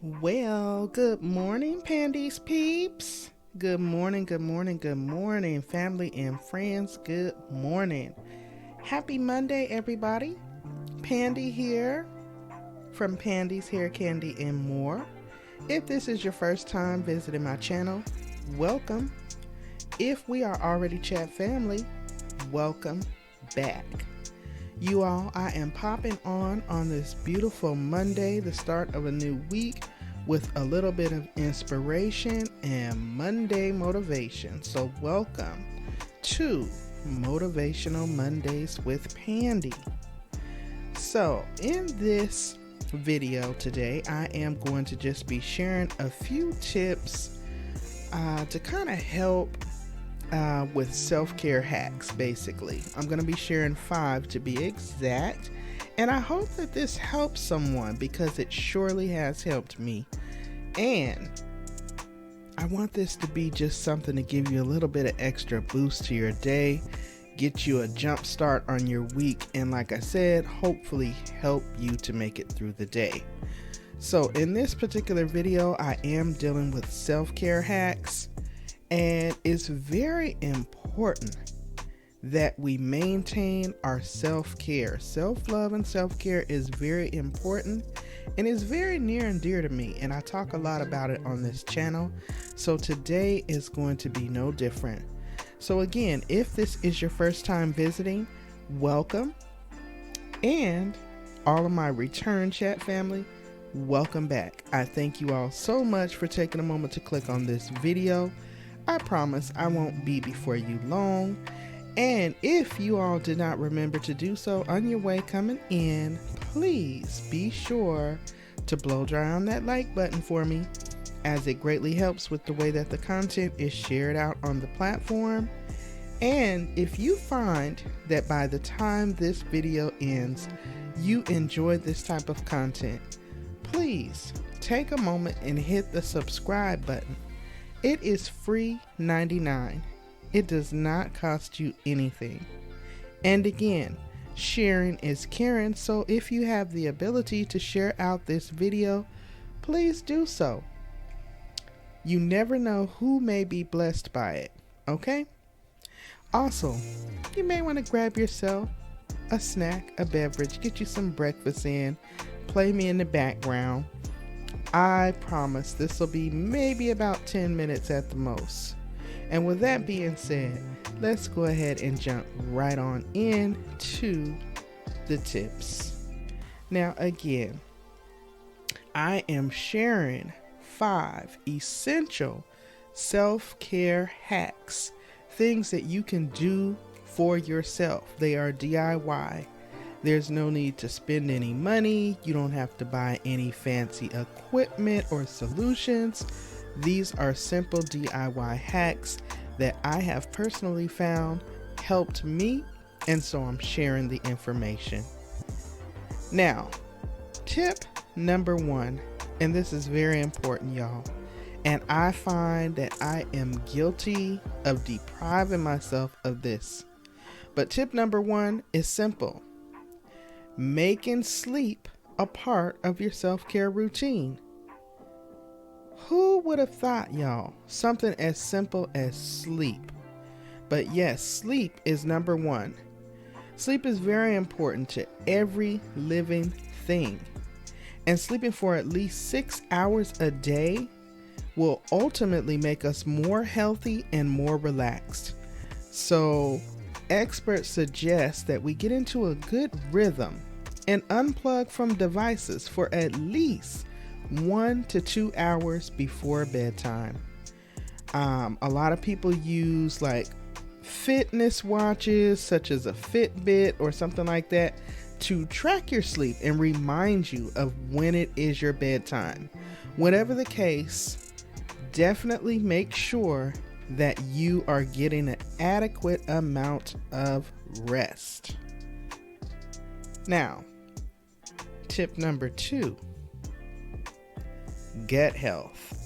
Well, good morning, Pandy's peeps. Good morning, good morning, good morning, family and friends. Good morning. Happy Monday, everybody. Pandy here from Pandy's Hair Candy and More. If this is your first time visiting my channel, welcome. If we are already chat family, welcome back. You all, I am popping on this beautiful Monday, the start of a new week, with a little bit of inspiration and Monday motivation. So welcome to Motivational Mondays with Pandi. So in this video today, I am going to just be sharing a few tips to kind of help with self-care hacks. Basically, I'm going to be sharing 5 to be exact, and I hope that this helps someone because it surely has helped me. And I want this to be just something to give you a little bit of extra boost to your day, get you a jump start on your week, and like I said, hopefully help you to make it through the day. So in this particular video, I am dealing with self-care hacks. And it's very important that we maintain our self-care. Self-love and self-care is very important and is very near and dear to me. And I talk a lot about it on this channel. So today is going to be no different. So again, if this is your first time visiting, welcome. And all of my return chat family, welcome back. I thank you all so much for taking a moment to click on this video. I promise I won't be before you long. And if you all did not remember to do so on your way coming in, please be sure to blow dry on that like button for me, as it greatly helps with the way that the content is shared out on the platform. And if you find that by the time this video ends, you enjoyed this type of content, please take a moment and hit the subscribe button. It is free 99. It does not cost you anything. And again, sharing is caring, so if you have the ability to share out this video, please do so. You never know who may be blessed by it, okay? Also, you may want to grab yourself a snack, a beverage, get you some breakfast in, play me in the background. I promise this will be maybe about 10 minutes at the most. And with that being said, let's go ahead and jump right on into the tips. Now again, I am sharing 5 essential self-care hacks, things that you can do for yourself. They are DIY. There's no need to spend any money. You don't have to buy any fancy equipment or solutions. These are simple DIY hacks that I have personally found helped me, and so I'm sharing the information. Now, tip number 1, and this is very important, y'all, and I find that I am guilty of depriving myself of this. But tip number 1 is simple. Making sleep a part of your self-care routine. Who would have thought, y'all, something as simple as sleep? But yes, sleep is number 1. Sleep is very important to every living thing. And sleeping for at least 6 hours a day will ultimately make us more healthy and more relaxed. So experts suggest that we get into a good rhythm and unplug from devices for at least 1 to 2 hours before bedtime. A lot of people use like fitness watches such as a Fitbit or something like that to track your sleep and remind you of when it is your bedtime. Whatever the case, definitely make sure that you are getting an adequate amount of rest. Now, tip number 2, gut health.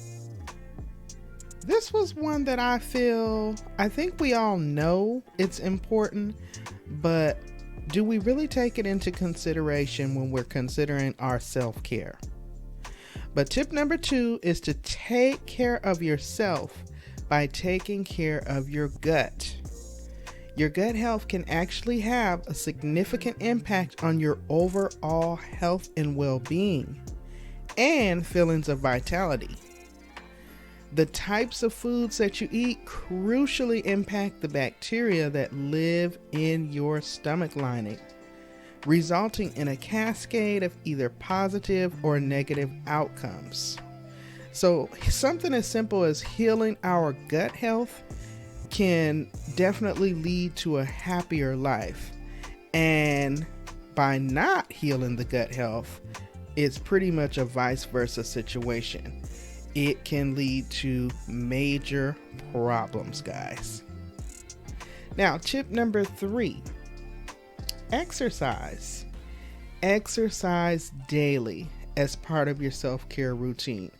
This was one that I think we all know it's important, but do we really take it into consideration when we're considering our self-care? But tip number 2 is to take care of yourself by taking care of your gut. Your gut health can actually have a significant impact on your overall health and well-being and feelings of vitality. The types of foods that you eat crucially impact the bacteria that live in your stomach lining, resulting in a cascade of either positive or negative outcomes. So something as simple as healing our gut health can definitely lead to a happier life. And by not healing the gut health, it's pretty much a vice versa situation. It can lead to major problems, guys. Now, tip number 3, exercise. Exercise daily as part of your self-care routine.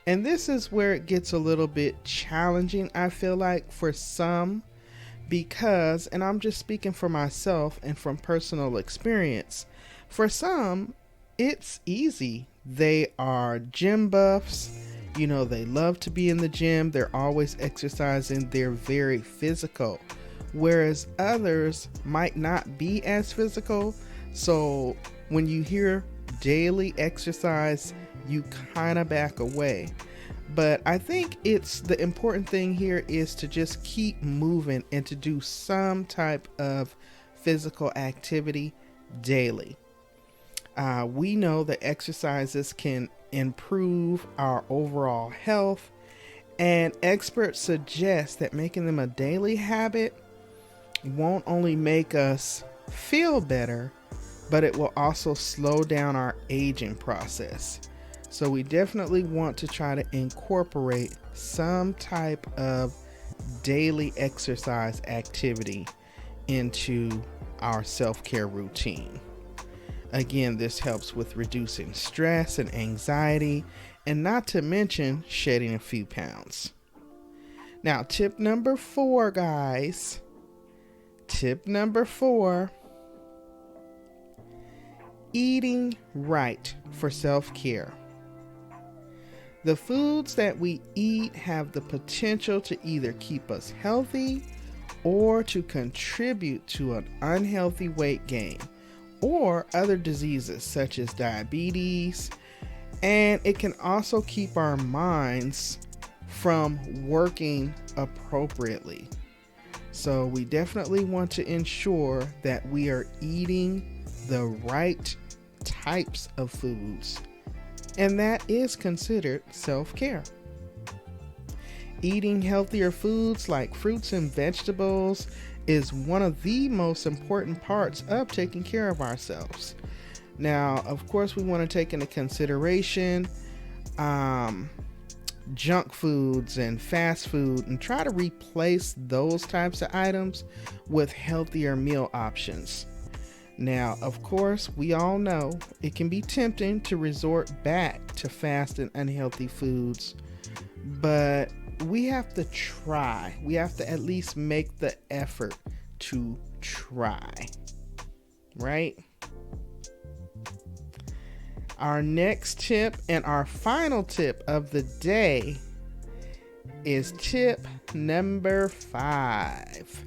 And this is where it gets a little bit challenging, I feel like, for some, because, and I'm just speaking for myself and from personal experience, for some, it's easy. They are gym buffs. You know, they love to be in the gym. They're always exercising. They're very physical. Whereas others might not be as physical. So when you hear daily exercise, you kind of back away. But I think the important thing here is to just keep moving and to do some type of physical activity daily. We know that exercises can improve our overall health, and experts suggest that making them a daily habit won't only make us feel better, but it will also slow down our aging process. So we definitely want to try to incorporate some type of daily exercise activity into our self-care routine. Again, this helps with reducing stress and anxiety, and not to mention shedding a few pounds. Now, tip number 4, guys. Tip number 4, eating right for self-care. The foods that we eat have the potential to either keep us healthy or to contribute to an unhealthy weight gain or other diseases such as diabetes, and it can also keep our minds from working appropriately. So we definitely want to ensure that we are eating the right types of foods, and that is considered self-care. Eating healthier foods like fruits and vegetables is one of the most important parts of taking care of ourselves. Now, of course, we want to take into consideration junk foods and fast food and try to replace those types of items with healthier meal options. Now, of course, we all know it can be tempting to resort back to fast and unhealthy foods, but we have to try. We have to at least make the effort to try, right? Our next tip and our final tip of the day is tip number 5.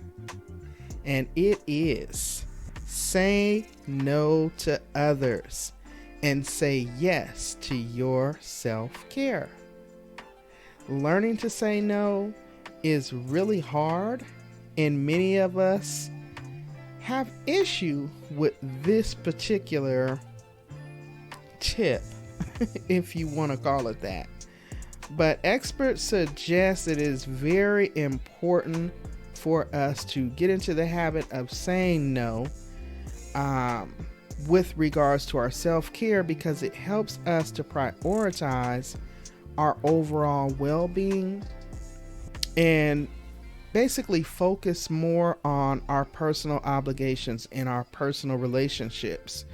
And it is say no to others and say yes to your self-care. Learning to say no is really hard, and many of us have issue with this particular tip, if you want to call it that. But experts suggest it is very important for us to get into the habit of saying no with regards to our self-care, because it helps us to prioritize our overall well-being and basically focus more on our personal obligations and our personal relationships.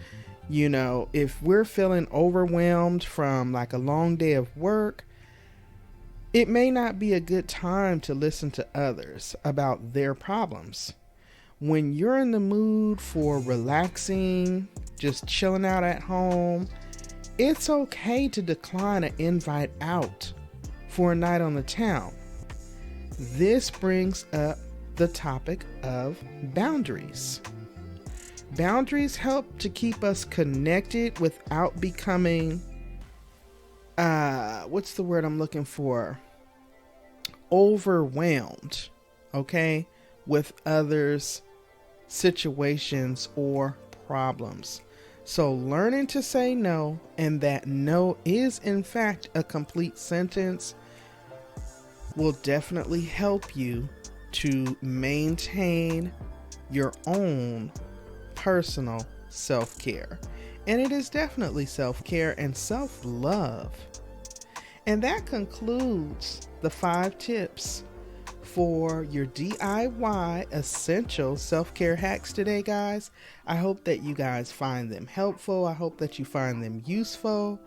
You know, if we're feeling overwhelmed from like a long day of work, it may not be a good time to listen to others about their problems. When you're in the mood for relaxing, just chilling out at home, It's okay to decline an invite out for a night on the town. This brings up the topic of boundaries. Boundaries help to keep us connected without becoming, what's the word I'm looking for? Overwhelmed, okay, with others' situations or problems. So learning to say no, and that no is in fact a complete sentence, will definitely help you to maintain your own personal self-care. And it is definitely self-care and self-love. And that concludes the 5 tips for your DIY essential self-care hacks today, guys. I hope that you guys find them helpful. I hope that you find them useful.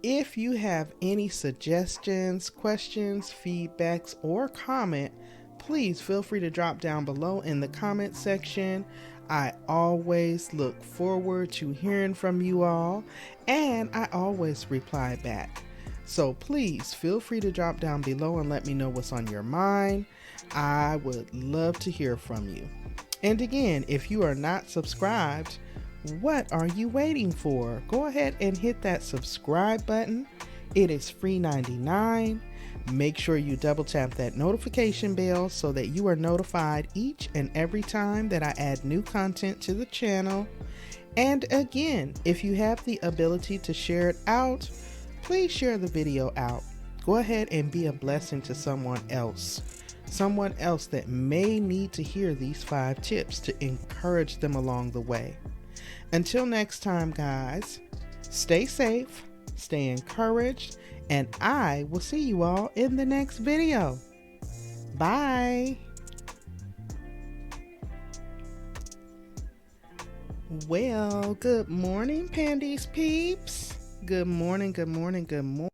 If you have any suggestions, questions, feedbacks, or comment, please feel free to drop down below in the comment section. I always look forward to hearing from you all, and I always reply back. So please feel free to drop down below and let me know what's on your mind. I would love to hear from you. And again, if you are not subscribed, what are you waiting for? Go ahead and hit that subscribe button. It is free 99. Make sure you double tap that notification bell so that you are notified each and every time that I add new content to the channel. And again, if you have the ability to share it out, please share the video out. Go ahead and be a blessing to someone else that may need to hear these 5 tips to encourage them along the way. Until next time, guys, stay safe, stay encouraged, and I will see you all in the next video. Bye. Well, good morning, Pandi's peeps. Good morning, good morning, good morning.